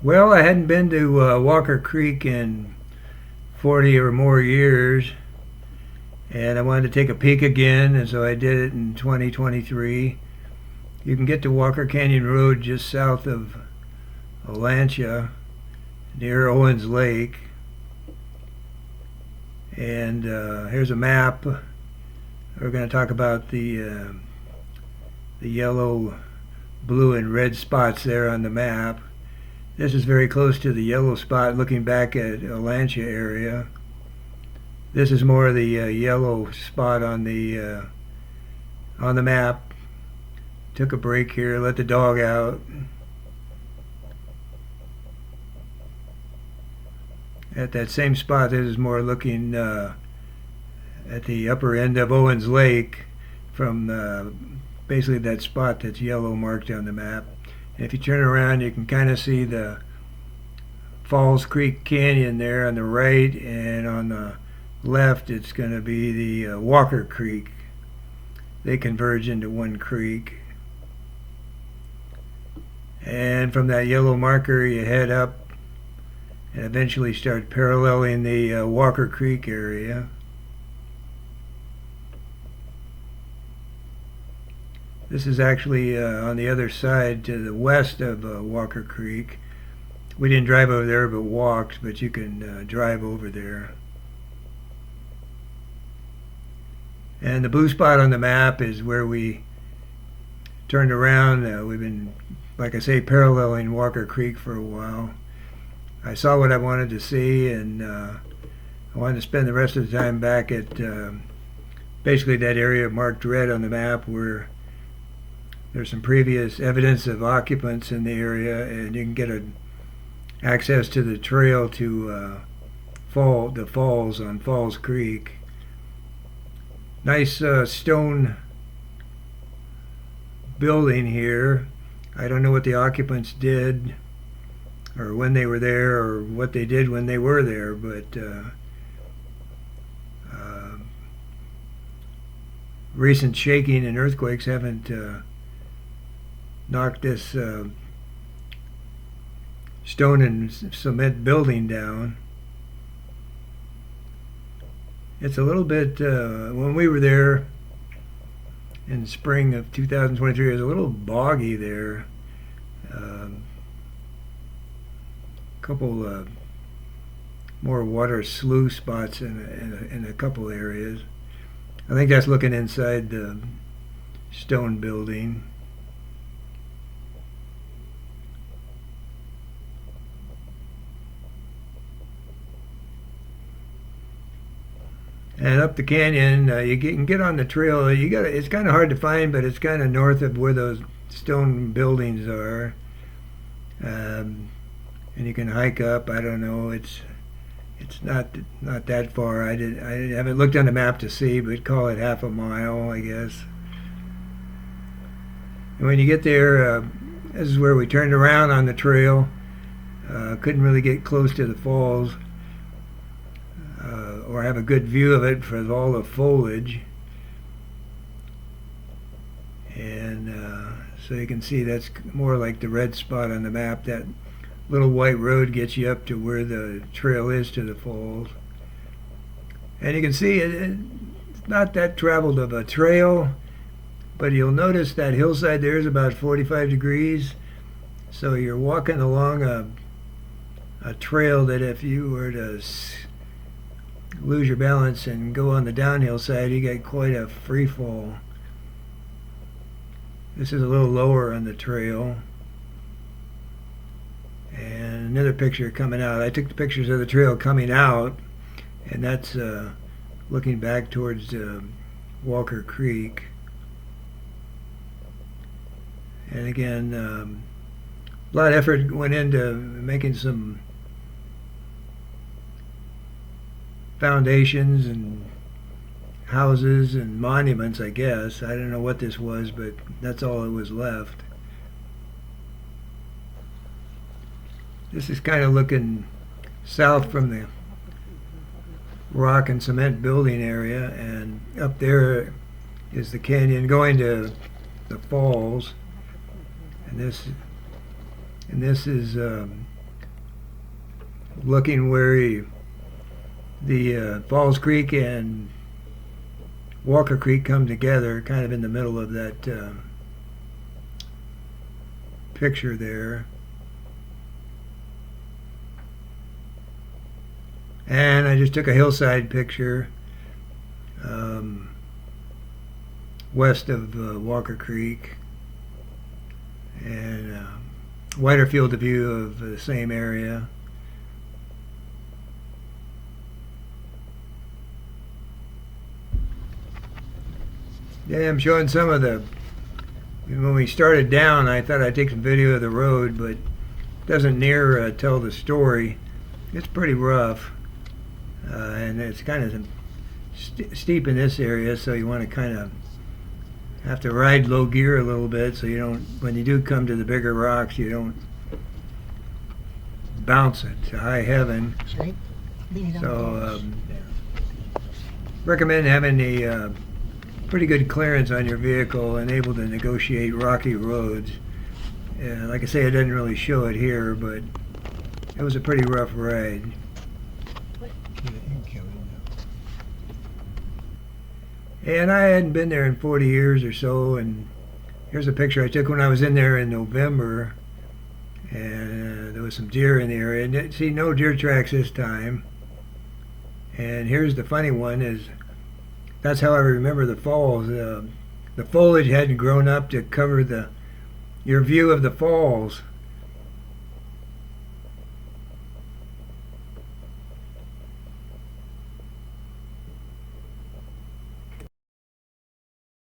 Well, I hadn't been to Walker Creek in 40 or more years, and I wanted to take a peek again, and so I did it in 2023. You can get to Walker Canyon Road just south of Olancha, near Owens Lake. And here's a map. We're going to talk about the yellow, blue, and red spots there on the map. This is very close to the yellow spot looking back at Olancha area. This is more of the yellow spot on the map. Took a break here, let the dog out. At that same spot, this is more looking at the upper end of Owens Lake from basically that spot that's yellow marked on the map. And if you turn around, you can kind of see the Falls Creek Canyon there on the right, and on the left it's going to be the Walker Creek. They converge into one creek. And from that yellow marker you head up and eventually start paralleling the Walker Creek area. This is actually on the other side to the west of Walker Creek. We didn't drive over there but walked, but you can drive over there. And the blue spot on the map is where we turned around. We've been, like I say, paralleling Walker Creek for a while. I saw what I wanted to see, and I wanted to spend the rest of the time back at basically that area marked red on the map where there's some previous evidence of occupants in the area, and you can get access to the trail to the falls on Falls Creek. Nice stone building here. I don't know what the occupants did or when they were there or what they did when they were there, but recent shaking and earthquakes haven't knocked this stone and cement building down. It's a little bit, when we were there in spring of 2023, it was a little boggy there. Couple more water sluice spots in a couple areas. I think that's looking inside the stone building. And up the canyon, you can get on the trail. It's kind of hard to find, but it's kind of north of where those stone buildings are. And you can hike up. I don't know. It's not that far. I haven't looked on the map to see, but call it half a mile, I guess. And when you get there, this is where we turned around on the trail. Couldn't really get close to the falls or have a good view of it for all the foliage. And so you can see that's more like the red spot on the map. That little white road gets you up to where the trail is to the falls. And you can see it's not that traveled of a trail, but you'll notice that hillside there is about 45 degrees. So you're walking along a trail that if you were to lose your balance and go on the downhill side, you get quite a free fall. This is a little lower on the trail. And another picture coming out. I took the pictures of the trail coming out, and that's looking back towards Walker Creek. And again, a lot of effort went into making some foundations and houses and monuments, I guess. I don't know what this was, but that's all that was left. This is kind of looking south from the rock and cement building area, and up there is the canyon going to the falls. And this is looking where the Falls Creek and Walker Creek come together, kind of in the middle of that picture there. And I just took a hillside picture west of Walker Creek, and wider field of view of the same area. Yeah, I'm showing some of the, when we started down, I thought I'd take some video of the road, but it doesn't near tell the story. It's pretty rough, and it's kind of steep in this area, so you want to kind of have to ride low gear a little bit, so you don't, when you do come to the bigger rocks, you don't bounce it to high heaven. So recommend having a pretty good clearance on your vehicle and able to negotiate rocky roads. Like I say, it doesn't really show it here, but it was a pretty rough ride. And I hadn't been there in 40 years or so, and here's a picture I took when I was in there in November, and there was some deer in the area. And see, no deer tracks this time. And here's the funny one, is that's how I remember the falls. The foliage hadn't grown up to cover your view of the falls.